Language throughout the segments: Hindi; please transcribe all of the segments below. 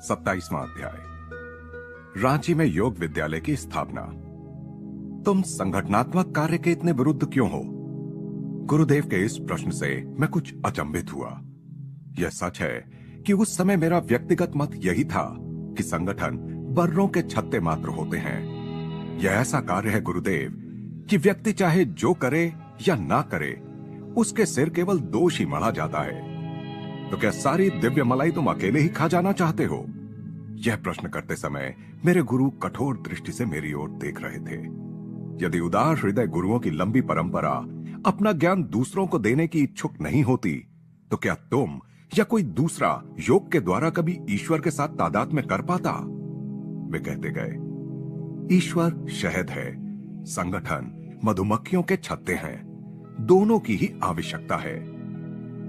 27वां अध्याय। रांची में योग विद्यालय की स्थापना। तुम संगठनात्मक कार्य के इतने विरुद्ध क्यों हो? गुरुदेव के इस प्रश्न से मैं कुछ अचंभित हुआ। यह सच है कि उस समय मेरा व्यक्तिगत मत यही था कि संगठन बर्रों के छत्ते मात्र होते हैं। यह ऐसा कार्य है गुरुदेव कि व्यक्ति चाहे जो करे या ना करे, उसके सिर केवल दोष ही मढ़ा जाता है। तो क्या सारी दिव्य मलाई तुम अकेले ही खा जाना चाहते हो? यह प्रश्न करते समय मेरे गुरु कठोर दृष्टि से मेरी ओर देख रहे थे। यदि उदार हृदय गुरुओं की लंबी परंपरा अपना ज्ञान दूसरों को देने की इच्छुक नहीं होती, तो क्या तुम या कोई दूसरा योग के द्वारा कभी ईश्वर के साथ तादात्म्य कर पाता? वे कहते गए, ईश्वर शहद है, संगठन मधुमक्खियों के छत्ते हैं। दोनों की ही आवश्यकता है।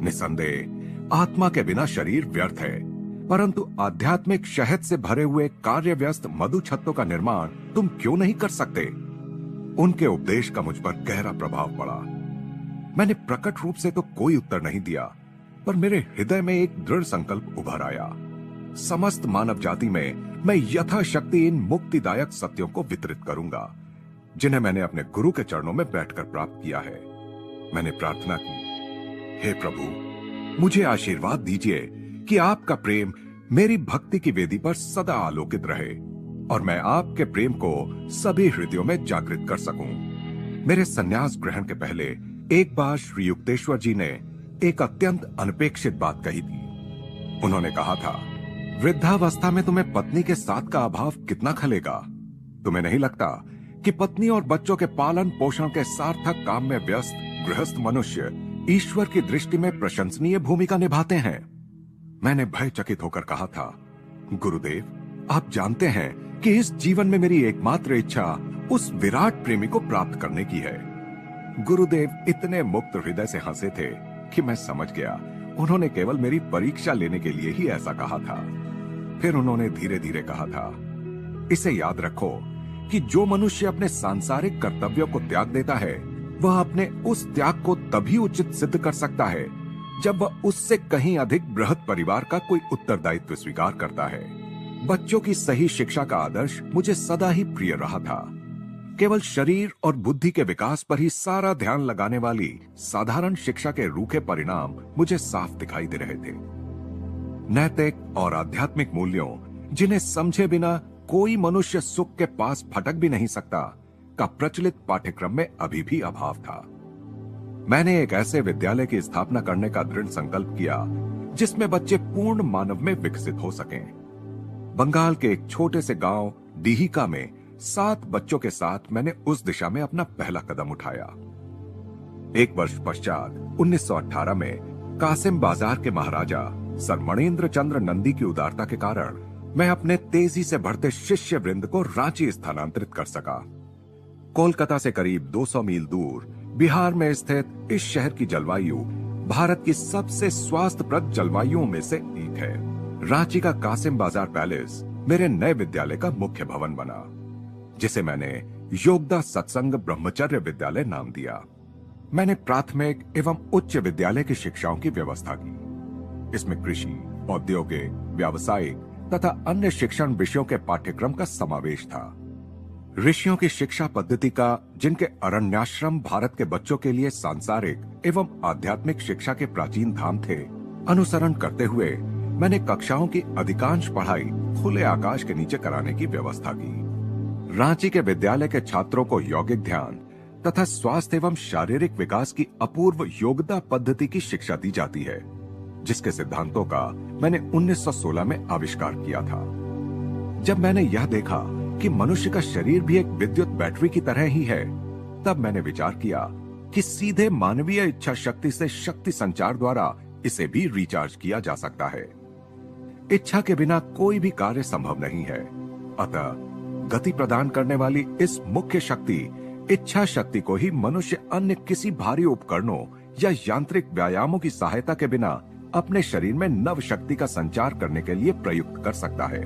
निसंदेह आत्मा के बिना शरीर व्यर्थ है, परंतु आध्यात्मिक शहद से भरे हुए कार्य व्यस्त मधु छत्तों का निर्माण तुम क्यों नहीं कर सकते? उनके उपदेश का मुझ पर गहरा प्रभाव पड़ा। मैंने प्रकट रूप से तो कोई उत्तर नहीं दिया, पर मेरे हृदय में एक दृढ़ संकल्प उभर आया। समस्त मानव जाति में मैं यथाशक्ति इन मुक्तिदायक सत्यों को वितरित करूंगा, जिन्हें मैंने अपने गुरु के चरणों में बैठकर प्राप्त किया है। मैंने प्रार्थना की, हे प्रभु, मुझे आशीर्वाद दीजिए कि आपका प्रेम मेरी भक्ति की वेदी पर सदा आलोकित रहे और मैं आपके प्रेम को सभी हृदयों में जागृत कर सकूं। मेरे संन्यास ग्रहण के पहले एक बार श्री युक्तेश्वर जी ने एक अत्यंत अनपेक्षित बात कही थी। उन्होंने कहा था, वृद्धावस्था में तुम्हें पत्नी के साथ का अभाव कितना खलेगा? तुम्हें नहीं लगता कि पत्नी और बच्चों के पालन पोषण के सार्थक काम में व्यस्त गृहस्थ मनुष्य ईश्वर की दृष्टि में प्रशंसनीय भूमिका निभाते हैं? मैंने भयचकित होकर कहा था, गुरुदेव, आप जानते हैं कि इस जीवन में मेरी एकमात्र इच्छा उस विराट प्रेमी को प्राप्त करने की है। गुरुदेव इतने मुक्त हृदय से हंसे थे कि मैं समझ गया उन्होंने केवल मेरी परीक्षा लेने के लिए ही ऐसा कहा था। फिर उन्होंने धीरे धीरे कहा था, इसे याद रखो कि जो मनुष्य अपने सांसारिक कर्तव्यों को त्याग देता है, वह अपने उस त्याग को तभी उचित सिद्ध कर सकता है जब वह उससे कहीं अधिक बृहत परिवार का कोई उत्तरदायित्व स्वीकार करता है। बच्चों की सही शिक्षा का आदर्श मुझे सदा ही प्रिय रहा था। केवल शरीर और बुद्धि के विकास पर ही सारा ध्यान लगाने वाली साधारण शिक्षा के रूखे परिणाम मुझे साफ दिखाई दे रहे थे। नैतिक और आध्यात्मिक मूल्यों, जिन्हें समझे बिना कोई मनुष्य सुख के पास फटक भी नहीं सकता, का प्रचलित पाठ्यक्रम में अभी भी अभाव था। मैंने एक ऐसे विद्यालय की स्थापना करने का दृढ़ संकल्प किया जिसमें बच्चे पूर्ण मानव में विकसित हो सकें। बंगाल के एक छोटे से गांव डीहिका में 7 बच्चों के साथ मैंने उस दिशा में अपना पहला कदम उठाया। एक वर्ष पश्चात 1918 में कासिम बाजार के महाराजा सर मणेंद्र चंद्र नंदी की उदारता के कारण मैं अपने तेजी से बढ़ते शिष्य वृंद को रांची स्थानांतरित कर सका। कोलकाता से करीब 200 मील दूर बिहार में स्थित इस शहर की जलवायु भारत की सबसे स्वास्थ्यप्रद जलवायुओं में से एक है। रांची का कासिम बाजार पैलेस मेरे नए विद्यालय का मुख्य भवन बना, जिसे मैंने योगदा सत्संग ब्रह्मचर्य विद्यालय नाम दिया। मैंने प्राथमिक एवं उच्च विद्यालय की शिक्षाओं की व्यवस्था की। इसमें कृषि, औद्योगिक, व्यावसायिक तथा अन्य शिक्षण विषयों के पाठ्यक्रम का समावेश था। ऋषियों की शिक्षा पद्धति का, जिनके अरण्याश्रम भारत के बच्चों के लिए सांसारिक एवं आध्यात्मिक शिक्षा के प्राचीन धाम थे, अनुसरण करते हुए मैंने कक्षाओं की अधिकांश पढ़ाई खुले आकाश के नीचे कराने की व्यवस्था की। रांची के विद्यालय के छात्रों को यौगिक ध्यान तथा स्वास्थ्य एवं शारीरिक विकास की अपूर्व योगदा पद्धति की शिक्षा दी जाती है, जिसके सिद्धांतों का मैंने 1916 में आविष्कार किया था। जब मैंने यह देखा कि मनुष्य का शरीर भी एक विद्युत बैटरी की तरह ही है, तब मैंने विचार किया कि सीधे मानवीय इच्छा शक्ति से शक्ति संचार द्वारा इसे भी रिचार्ज किया जा सकता है। इच्छा के बिना कोई भी कार्य संभव नहीं है। अतः गति प्रदान करने वाली इस मुख्य शक्ति, इच्छा शक्ति को ही मनुष्य अन्य किसी भारी उपकरणों या यांत्रिक व्यायामों की सहायता के बिना अपने शरीर में नव शक्ति का संचार करने के लिए प्रयुक्त कर सकता है।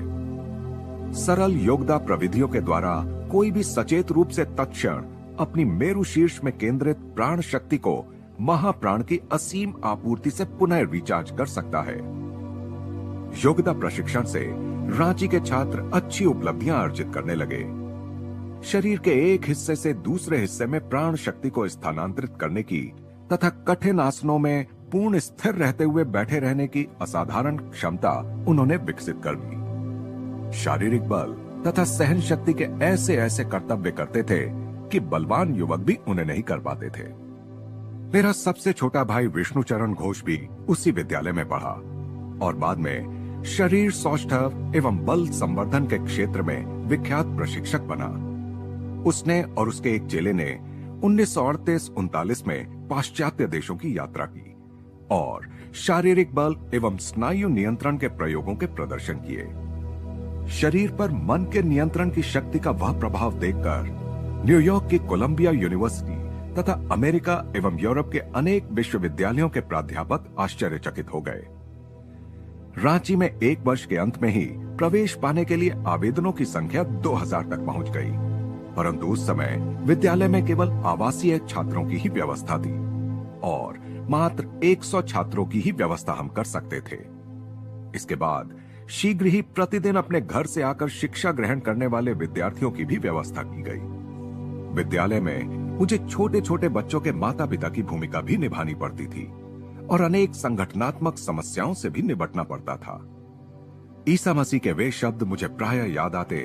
सरल योगदा प्रविधियों के द्वारा कोई भी सचेत रूप से तत्क्षण अपनी मेरु शीर्ष में केंद्रित प्राण शक्ति को महाप्राण की असीम आपूर्ति से पुनः रिचार्ज कर सकता है। योग्यता प्रशिक्षण से रांची के छात्र अच्छी उपलब्धियां अर्जित करने लगे। शरीर के एक हिस्से से दूसरे हिस्से में प्राण शक्ति को स्थानांतरित करने की तथा कठिन आसनों में पूर्ण स्थिर रहते हुए बैठे रहने की असाधारण क्षमता उन्होंने विकसित कर ली। शारीरिक बल तथा सहन शक्ति के ऐसे ऐसे कर्तव्य करते थे कि बलवान युवक भी उन्हें नहीं कर पाते थे। मेरा सबसे छोटा भाई विष्णुचरण घोष भी उसी विद्यालय में पढ़ा और बाद में शरीर सौष्ठव एवं बल संवर्धन के क्षेत्र में विख्यात प्रशिक्षक बना। उसने और उसके एक चेले ने 1938-39 में पाश्चात्य देशों की यात्रा की और शारीरिक बल एवं स्नायु नियंत्रण के प्रयोगों के प्रदर्शन किए। शरीर पर मन के नियंत्रण की शक्ति का वह प्रभाव देखकर न्यूयॉर्क की कोलंबिया यूनिवर्सिटी तथा अमेरिका एवं यूरोप के अनेक विश्वविद्यालयों के प्राध्यापक आश्चर्यचकित हो गए। रांची में एक वर्ष के अंत में ही प्रवेश पाने के लिए आवेदनों की संख्या 2000 तक पहुंच गई, परंतु उस समय विद्यालय में केवल आवासीय छात्रों की ही व्यवस्था थी और मात्र 100 छात्रों की ही व्यवस्था हम कर सकते थे। इसके बाद शीघ्र ही प्रतिदिन अपने घर से आकर शिक्षा ग्रहण करने वाले विद्यार्थियों की भी व्यवस्था की गई। विद्यालय में मुझे छोटे छोटे बच्चों के माता पिता की भूमिका भी निभानी पड़ती थी और अनेक संगठनात्मक समस्याओं से भी निपटना पड़ता था। ईसा मसीह के वे शब्द मुझे प्रायः याद आते,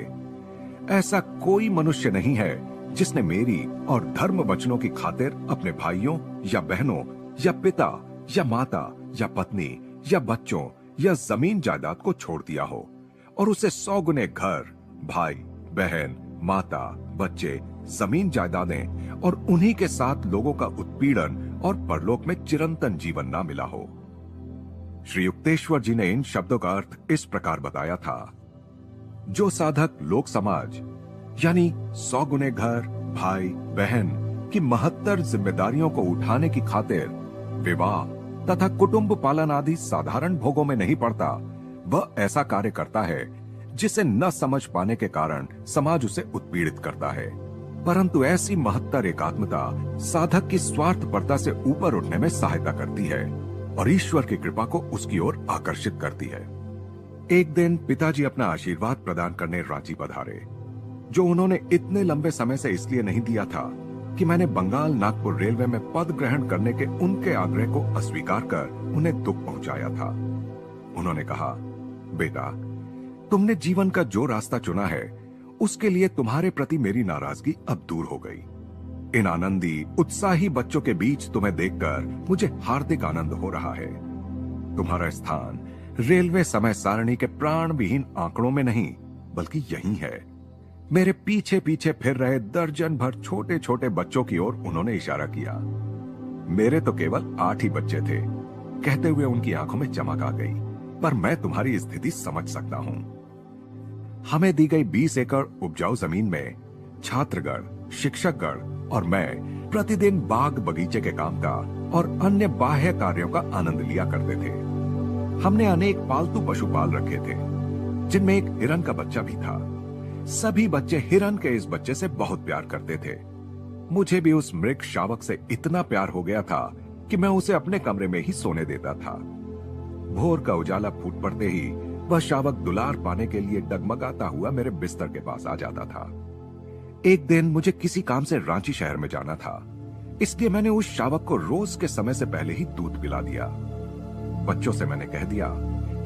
ऐसा कोई मनुष्य नहीं है जिसने मेरी और धर्म वचनों की खातिर अपने भाइयों या बहनों या पिता या माता या पत्नी या बच्चों या जमीन जायदाद को छोड़ दिया हो और उसे 100 गुने घर, भाई, बहन, माता, बच्चे, जमीन जायदादें और उन्हीं के साथ लोगों का उत्पीड़न और परलोक में चिरंतन जीवन ना मिला हो। श्री युक्तेश्वर जी ने इन शब्दों का अर्थ इस प्रकार बताया था, जो साधक लोक समाज यानी 100 गुने घर, भाई, बहन की महत्तर जिम्मेदारियों को उठाने की खातिर विवाह तथा कुटुंब पालन आदि साधारण भोगों में नहीं पड़ता, वह ऐसा कार्य करता है जिसे न समझ पाने के कारण समाज उसे उत्पीड़ित करता है, परंतु ऐसी महत्तर एकात्मता साधक की स्वार्थपरता से ऊपर उठने में सहायता करती है और ईश्वर की कृपा को उसकी ओर आकर्षित करती है। एक दिन पिताजी अपना आशीर्वाद प्रदान करने रांची पधारे, जो उन्होंने इतने लंबे समय से इसलिए नहीं दिया था कि मैंने बंगाल नागपुर रेलवे में पद ग्रहण करने के उनके आग्रह को अस्वीकार कर उन्हें दुख पहुंचाया था। उन्होंने कहा, बेटा, तुमने जीवन का जो रास्ता चुना है उसके लिए तुम्हारे प्रति मेरी नाराजगी अब दूर हो गई। इन आनंदी उत्साही बच्चों के बीच तुम्हें देखकर मुझे हार्दिक आनंद हो रहा है। तुम्हारा स्थान रेलवे समय सारणी के प्राण विहीन आंकड़ों में नहीं बल्कि यहीं है। मेरे पीछे पीछे फिर रहे दर्जन भर छोटे छोटे बच्चों की ओर उन्होंने इशारा किया। मेरे तो केवल 8 ही बच्चे थे। कहते हुए उनकी आंखों में चमक आ गई, पर मैं तुम्हारी स्थिति समझ सकता हूं। हमें दी गई 20 एकड़ उपजाऊ जमीन में छात्रगण, शिक्षकगण और मैं प्रतिदिन बाग बगीचे के काम का और अन्य बाह्य कार्यों का आनंद लिया करते थे। हमने अनेक पालतू पशु पाल रखे थे, जिनमें एक हिरन का बच्चा भी था। सभी बच्चे हिरन के इस बच्चे से बहुत प्यार करते थे। मुझे भी उस मृग शावक से इतना प्यार हो गया था कि मैं उसे अपने कमरे में ही सोने देता था। भोर का उजाला फूट पड़ते ही वह शावक दुलार पाने के लिए डगमगाता हुआ मेरे बिस्तर के पास आ जाता था। एक दिन मुझे किसी काम से रांची शहर में जाना था, इसलिए मैंने उस शावक को रोज के समय से पहले ही दूध पिला दिया। बच्चों से मैंने कह दिया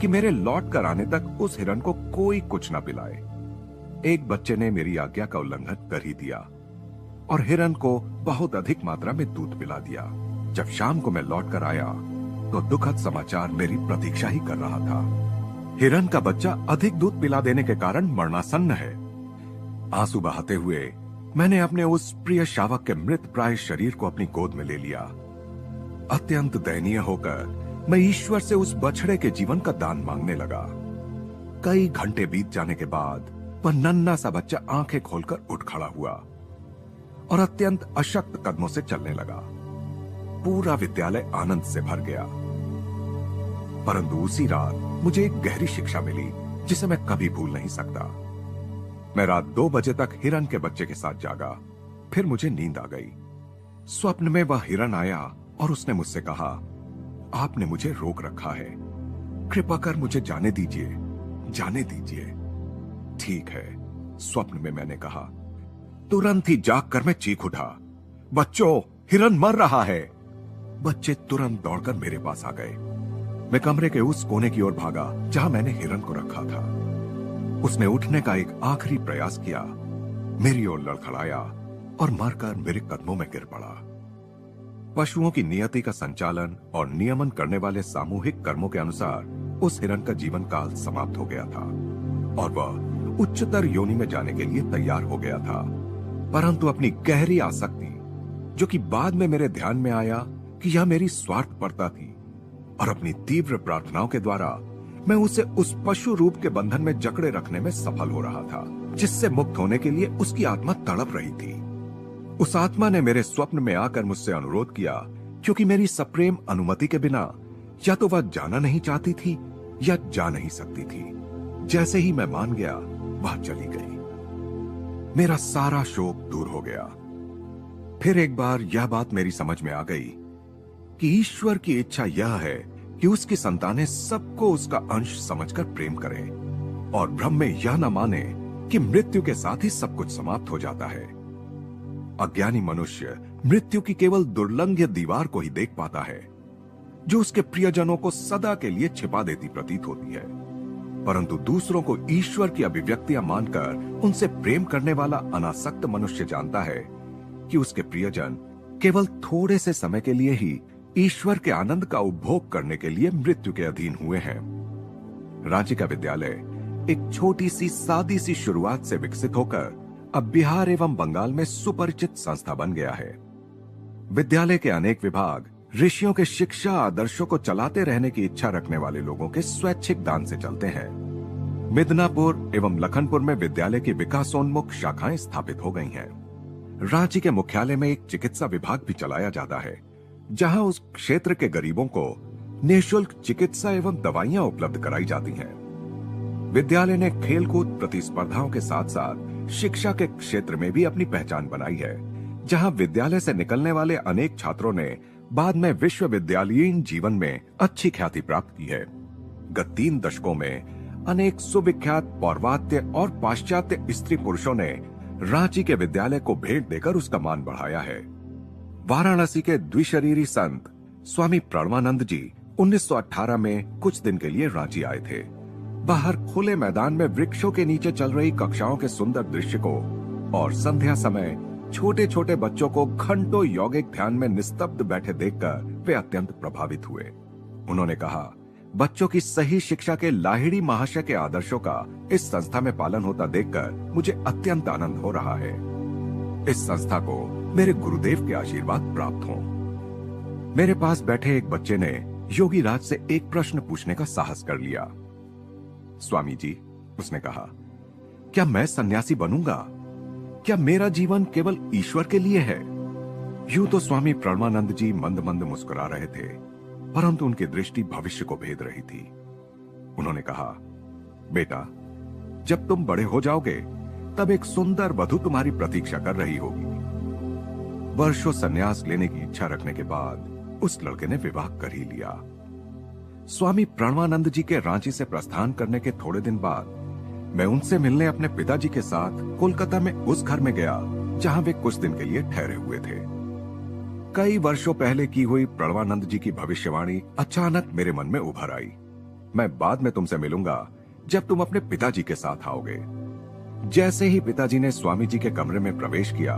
कि मेरे लौट कर आने तक उस हिरन को कोई कुछ न पिलाए। एक बच्चे ने मेरी आज्ञा का उल्लंघन कर ही दिया और हिरन को बहुत अधिक मात्रा में दूध पिला दिया। जब शाम को मैं लौट कर आया तो दुखद समाचार मेरी प्रतीक्षा ही कर रहा था। हिरन का बच्चा अधिक दूध पिला देने के कारण मरणासन्न है। आंसू बहाते हुए मैंने अपने उस प्रिय शावक के मृत प्राय शरीर को अपनी गोद में ले लिया। अत्यंत दयनीय होकर मैं ईश्वर से उस बछड़े के जीवन का दान मांगने लगा। कई घंटे बीत जाने के बाद वह नन्हा सा बच्चा आंखें खोलकर उठ खड़ा हुआ और अत्यंत अशक्त कदमों से चलने लगा। पूरा विद्यालय आनंद से भर गया। परंतु उसी रात मुझे एक गहरी शिक्षा मिली जिसे मैं कभी भूल नहीं सकता। मैं रात 2 बजे तक हिरन के बच्चे के साथ जागा। फिर मुझे नींद आ गई। स्वप्न में वह हिरन आया और उसने मुझसे कहा, आपने मुझे रोक रखा है। कृपा कर मुझे जाने दीजिए, जाने दीजिए। ठीक है, स्वप्न में मैंने कहा। तुरंत ही जागकर मैं चीख उठा, बच्चों, हिरन मर रहा है। बच्चे तुरंत दौड़कर मेरे पास आ गए। मैं कमरे के उस कोने की ओर भागा जहां मैंने हिरन को रखा था। उसने उठने का एक आखिरी प्रयास किया, मेरी ओर लड़खड़ाया और मरकर मेरे कदमों में गिर पड़ा। पशुओं की नियति का संचालन और नियमन करने वाले सामूहिक कर्मों के अनुसार उस हिरन का जीवन काल समाप्त हो गया था और वह उच्चतर योनि में जाने के लिए तैयार हो गया था। परंतु अपनी गहरी आसक्ति, जो कि बाद में मेरे ध्यान में आया कि यह मेरी स्वार्थपरता थी, और अपनी तीव्र प्रार्थनाओं के द्वारा मैं उसे उस पशु रूप के बंधन में जकड़े रखने में सफल हो रहा था, जिससे मुक्त होने के लिए उसकी आत्मा तड़प रही थी। उस आत्मा ने मेरे स्वप्न में आकर मुझसे अनुरोध किया, क्योंकि मेरी सप्रेम अनुमति के बिना या तो वह जाना नहीं चाहती थी या जा नहीं सकती थी। जैसे ही मैं मान गया, वह चली गई। मेरा सारा शोक दूर हो गया। फिर एक बार यह बात मेरी समझ में आ गई कि ईश्वर की इच्छा यह है कि उसकी संतानें सबको उसका अंश समझकर प्रेम करें और भ्रम में यह न माने कि मृत्यु के साथ ही सब कुछ समाप्त हो जाता है। अज्ञानी मनुष्य मृत्यु की केवल दुर्लंघ्य दीवार को ही देख पाता है, जो उसके प्रियजनों को सदा के लिए छिपा देती प्रतीत होती है। परंतु दूसरों को ईश्वर की अभिव्यक्तियां मानकर उनसे प्रेम करने वाला अनासक्त मनुष्य जानता है कि उसके प्रियजन केवल थोड़े से समय के लिए ही ईश्वर के आनंद का उपभोग करने के लिए मृत्यु के अधीन हुए हैं। रांची का विद्यालय एक छोटी सी सादी सी शुरुआत से विकसित होकर अब बिहार एवं बंगाल में सुपरिचित संस्था बन गया है। विद्यालय के अनेक विभाग ऋषियों के शिक्षा आदर्शों को चलाते रहने की इच्छा रखने वाले लोगों के स्वैच्छिक दान से चलते हैं। मिदनापुर एवं लखनपुर में विद्यालय की विकासोन्मुख शाखाएं स्थापित हो गई हैं। रांची के मुख्यालय में एक चिकित्सा विभाग भी चलाया जाता है, जहां उस क्षेत्र के गरीबों को निःशुल्क चिकित्सा एवं दवाइयां उपलब्ध कराई जाती हैं। विद्यालय ने खेलकूद प्रतिस्पर्धाओं के साथ साथ शिक्षा के क्षेत्र में भी अपनी पहचान बनाई है, जहां विद्यालय से निकलने वाले अनेक छात्रों ने बाद में विश्वविद्यालयीन जीवन में अच्छी ख्याति प्राप्त की है। गत 3 दशकों में अनेक सुविख्यात पौर्वात्य और पाश्चात्य स्त्री पुरुषों ने रांची के विद्यालय को भेंट देकर उसका मान बढ़ाया है। वाराणसी के द्विशरीरी संत स्वामी प्रणवानंद जी 1918 में कुछ दिन के लिए रांची आए थे। बाहर खुले मैदान में वृक्षों के नीचे चल रही कक्षाओं के सुंदर दृश्य को और संध्या समय छोटे छोटे बच्चों को घंटों यौगिक ध्यान में निस्तब्ध बैठे देखकर वे अत्यंत प्रभावित हुए। उन्होंने कहा, बच्चों की सही शिक्षा के लाहिड़ी महाशय के आदर्शों का इस संस्था में पालन होता देखकर मुझे अत्यंत आनंद हो रहा है। इस संस्था को मेरे गुरुदेव के आशीर्वाद प्राप्त हों। मेरे पास बैठे एक बच्चे ने योगी राज से एक प्रश्न पूछने का साहस कर लिया। स्वामी जी, उसने कहा, क्या मैं सन्यासी बनूंगा? क्या मेरा जीवन केवल ईश्वर के लिए है? यूं तो स्वामी प्रणवानंद जी मंद मंद मुस्कुरा रहे थे, परंतु उनकी दृष्टि भविष्य को भेद रही थी। उन्होंने कहा, बेटा, जब तुम बड़े हो जाओगे तब एक सुंदर वधू तुम्हारी प्रतीक्षा कर रही होगी। वर्षों संन्यास लेने की इच्छा रखने के बाद उस लड़के ने विवाह कर ही लिया। स्वामी प्रणवानंद जी के रांची से प्रस्थान करने के थोड़े दिन बाद मैं उनसे मिलने अपने पिताजी के साथ कोलकाता में उस घर में गया जहां वे कुछ दिन के लिए ठहरे हुए थे। कई वर्षों पहले की हुई प्रणवानंद जी की भविष्यवाणी अचानक मेरे मन में उभर आई। मैं बाद में तुमसे मिलूंगा जब तुम अपने पिताजी के साथ आओगे। जैसे ही पिताजी ने स्वामी जी के कमरे में प्रवेश किया,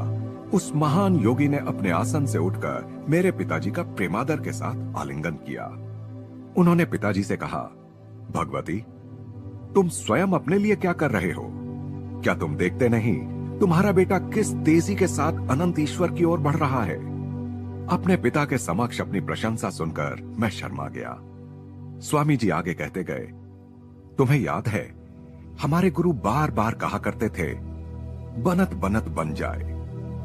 उस महान योगी ने अपने आसन से उठकर मेरे पिताजी का प्रेमादर के साथ आलिंगन किया। उन्होंने पिताजी से कहा, भगवती, तुम स्वयं अपने लिए क्या कर रहे हो? क्या तुम देखते नहीं तुम्हारा बेटा किस तेजी के साथ अनंत ईश्वर की ओर बढ़ रहा है? अपने पिता के समक्ष अपनी प्रशंसा सुनकर मैं शर्मा गया। स्वामी जी आगे कहते गए, तुम्हें याद है हमारे गुरु बार बार कहा करते थे, बनत बनत बन जाए,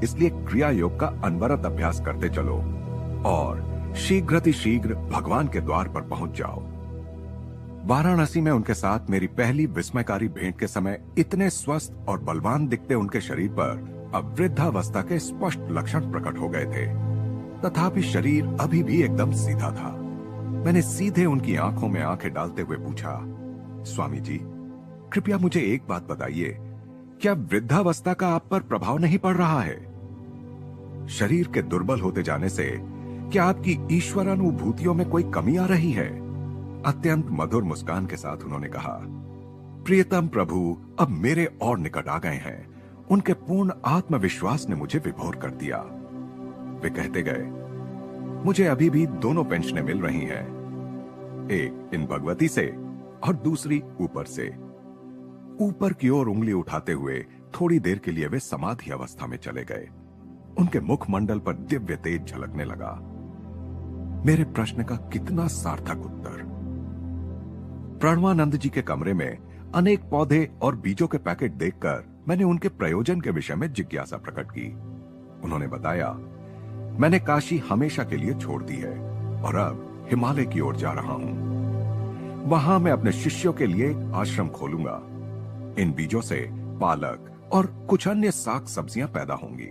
इसलिए क्रिया योग का अनवरत अभ्यास करते चलो और शीघ्र भगवान के द्वार पर पहुंच जाओ। वाराणसी में उनके साथ मेरी पहली विस्मयकारी भेंट के समय इतने स्वस्थ और बलवान दिखते उनके शरीर पर अब वृद्धावस्था के स्पष्ट लक्षण प्रकट हो गए थे, तथापि शरीर अभी भी एकदम सीधा था। मैंने सीधे उनकी आंखों में आंखें डालते हुए पूछा, स्वामी जी, कृपया मुझे एक बात बताइए, क्या वृद्धावस्था का आप पर प्रभाव नहीं पड़ रहा है? शरीर के दुर्बल होते जाने से क्या आपकी ईश्वरानुभूतियों में कोई कमी आ रही है? अत्यंत मधुर मुस्कान के साथ उन्होंने कहा, प्रियतम प्रभु अब मेरे और निकट आ गए हैं। उनके पूर्ण आत्मविश्वास ने मुझे विभोर कर दिया। वे कहते गए, मुझे अभी भी दोनों पेंशनें मिल रही हैं, एक इन भगवती से और दूसरी ऊपर से। ऊपर की ओर उंगली उठाते हुए थोड़ी देर के लिए वे समाधि अवस्था में चले गए। उनके मुखमंडल पर दिव्य तेज झलकने लगा। मेरे प्रश्न का कितना सार्थक उत्तर। प्रणवानंद जी के कमरे में अनेक पौधे और बीजों के पैकेट देखकर मैंने उनके प्रयोजन के विषय में जिज्ञासा प्रकट की। उन्होंने बताया, मैंने काशी हमेशा के लिए छोड़ दी है और अब हिमालय की ओर जा रहा हूं। वहां मैं अपने शिष्यों के लिए आश्रम खोलूंगा। इन बीजों से पालक और कुछ अन्य साग सब्जियां पैदा होंगी।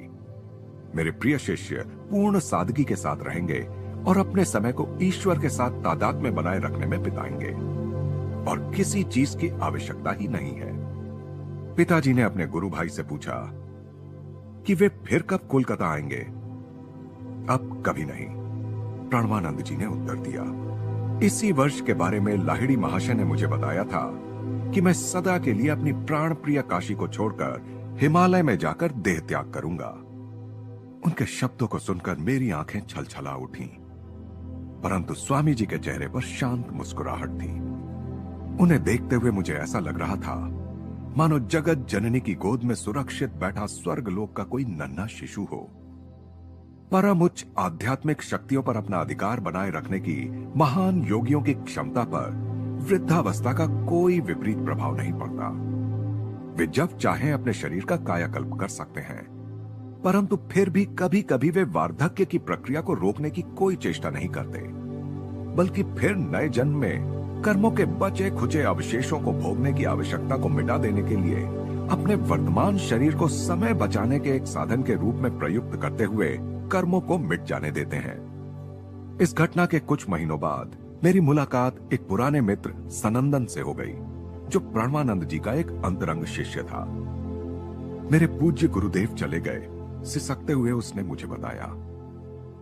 मेरे प्रिय शिष्य पूर्ण सादगी के साथ रहेंगे और अपने समय को ईश्वर के साथ तादाद में बनाए रखने में बिताएंगे और किसी चीज की आवश्यकता ही नहीं है। पिताजी ने अपने गुरु भाई से पूछा कि वे फिर कब कोलकाता आएंगे? अब कभी नहीं, प्रणवानंद जी ने उत्तर दिया। इसी वर्ष के बारे में लाहिड़ी महाशय ने मुझे बताया था कि मैं सदा के लिए अपनी प्राण प्रिय काशी को छोड़कर हिमालय में जाकर देह त्याग करूंगा। उनके शब्दों को सुनकर मेरी आंखें छलछला उठी, परंतु स्वामी जी के चेहरे पर शांत मुस्कुराहट थी। उन्हें देखते हुए मुझे ऐसा लग रहा था मानो जगत जननी की गोद में सुरक्षित बैठा स्वर्गलोक का कोई नन्हा शिशु हो। परम उच्च आध्यात्मिक शक्तियों पर अपना अधिकार बनाए रखने की महान योगियों की क्षमता पर वृद्धावस्था का कोई विपरीत प्रभाव नहीं पड़ता। वे जब चाहें अपने शरीर का कायाकल्प कर सकते हैं, परंतु फिर भी कभी कभी वे वार्धक्य की प्रक्रिया को रोकने की कोई चेष्टा नहीं करते, बल्कि फिर नए जन्म में कर्मों के बचे खुचे अवशेषों को भोगने की आवश्यकता को मिटा देने के लिए अपने वर्तमान शरीर को समय बचाने के एक साधन के रूप में प्रयुक्त करते हुए कर्मों को मिट जाने देते हैं। इस घटना के कुछ महीनों बाद मेरी मुलाकात एक पुराने मित्र सनंदन से हो गई, जो प्रणवानंद जी का एक अंतरंग शिष्य था। मेरे पूज्य गुरुदेव चले गए, सिसकते हुए उसने मुझे बताया,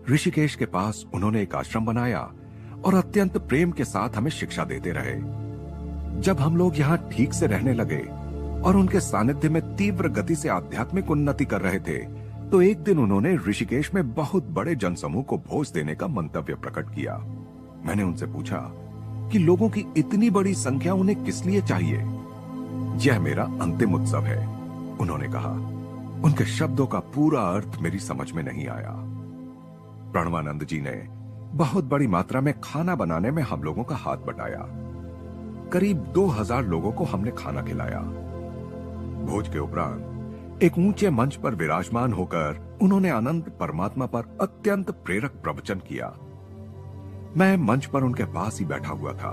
ऋषिकेश के पास उन्होंने एक आश्रम बनाया और अत्यंत प्रेम के साथ हमें शिक्षा देते रहे। जब हम लोग यहाँ ठीक से रहने लगे और उनके सानिध्य में तीव्र गति से आध्यात्मिक उन्नति कर रहे थे, तो एक दिन उन्होंने ऋषिकेश में बहुत बड़े जनसमूह को भोज देने का मंतव्य प्रकट किया। मैंने उनसे पूछा कि लोगों की इतनी बड़ी संख्या उन्हें किस लिए चाहिए? यह मेरा अंतिम उत्सव है, उन्होंने कहा। उनके शब्दों का पूरा अर्थ मेरी समझ में नहीं आया। प्रणवानंद जी ने बहुत बड़ी मात्रा में खाना बनाने में हम लोगों का हाथ बटाया। करीब 2000 लोगों को हमने खाना खिलाया। भोज के उपरांत एक ऊंचे मंच पर विराजमान होकर उन्होंने अनंत परमात्मा पर अत्यंत प्रेरक प्रवचन किया। मैं मंच पर उनके पास ही बैठा हुआ था।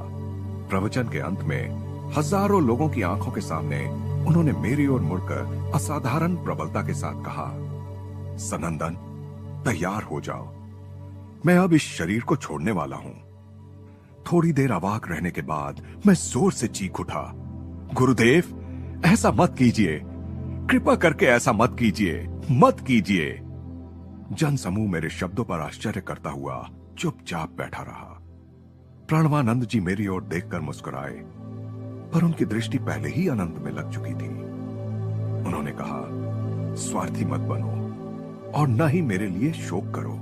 प्रवचन के अंत में हजारों लोगों की आंखों के सामने उन्होंने मेरी ओर मुड़कर असाधारण प्रबलता के साथ कहा, सनंदन, तैयार हो जाओ, मैं अब इस शरीर को छोड़ने वाला हूं। थोड़ी देर अवाक रहने के बाद मैं जोर से चीख उठा, गुरुदेव, ऐसा मत कीजिए, कृपा करके ऐसा मत कीजिए, मत कीजिए। जनसमूह मेरे शब्दों पर आश्चर्य करता हुआ चुपचाप बैठा रहा। प्रणवानंद जी मेरी ओर देखकर मुस्कुराए, पर उनकी दृष्टि पहले ही अनंत में लग चुकी थी। उन्होंने कहा, स्वार्थी मत बनो और न ही मेरे लिए शोक करो।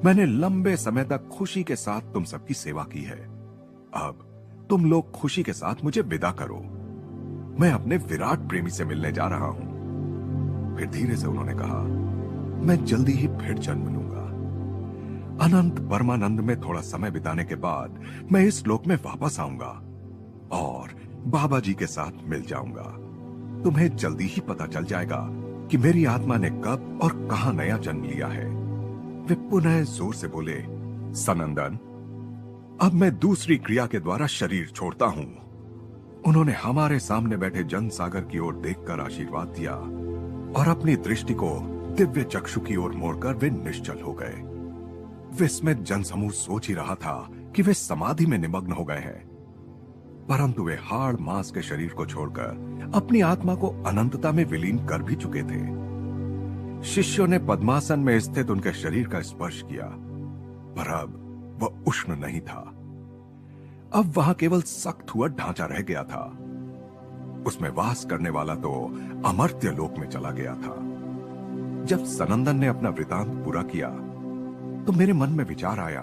मैंने लंबे समय तक खुशी के साथ तुम सबकी सेवा की है। अब तुम लोग खुशी के साथ मुझे विदा करो। मैं अपने विराट प्रेमी से मिलने जा रहा हूं। फिर धीरे से उन्होंने कहा, मैं जल्दी ही फिर जन्म लूंगा। अनंत परमानंद में थोड़ा समय बिताने के बाद मैं इस लोक में वापस आऊंगा और बाबा जी के साथ मिल जाऊंगा। तुम्हें जल्दी ही पता चल जाएगा कि मेरी आत्मा ने कब और कहां नया जन्म लिया है। वे पुनः जोर से बोले, सनंदन, अब मैं दूसरी क्रिया के द्वारा शरीर छोड़ता हूं। उन्होंने हमारे सामने बैठे जनसागर की ओर देखकर आशीर्वाद दिया और अपनी दृष्टि को दिव्य चक्षु की ओर मोड़कर वे निश्चल हो गए। विस्मित जनसमूह सोच ही रहा था कि वे समाधि में निमग्न हो गए हैं, परंतु वे हाड़ मांस के शरीर को छोड़कर अपनी आत्मा को अनंतता में विलीन कर भी चुके थे। शिष्यों ने पद्मासन में स्थित उनके शरीर का स्पर्श किया, पर अब वह उष्ण नहीं था। अब वहां केवल सख्त हुआ ढांचा रह गया था। उसमें वास करने वाला तो अमर्त्य लोक में चला गया था। जब सनंदन ने अपना वृतांत पूरा किया तो मेरे मन में विचार आया,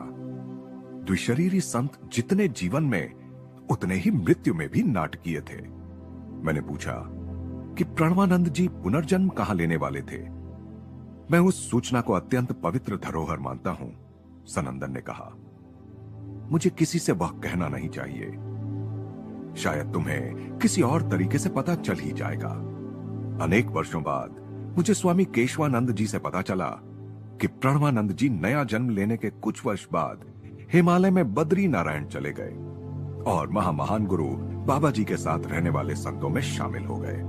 द्विशरीरी संत जितने जीवन में उतने ही मृत्यु में भी नाटकीय थे। मैंने पूछा कि प्रणवानंद जी पुनर्जन्म कहां लेने वाले थे। मैं उस सूचना को अत्यंत पवित्र धरोहर मानता हूं, सनंदन ने कहा। मुझे किसी से वह कहना नहीं चाहिए। शायद तुम्हें किसी और तरीके से पता चल ही जाएगा। अनेक वर्षों बाद मुझे स्वामी केशवानंद जी से पता चला कि प्रणवानंद जी नया जन्म लेने के कुछ वर्ष बाद हिमालय में बद्री नारायण चले गए और महान गुरु बाबा जी के साथ रहने वाले संतों में शामिल हो गए।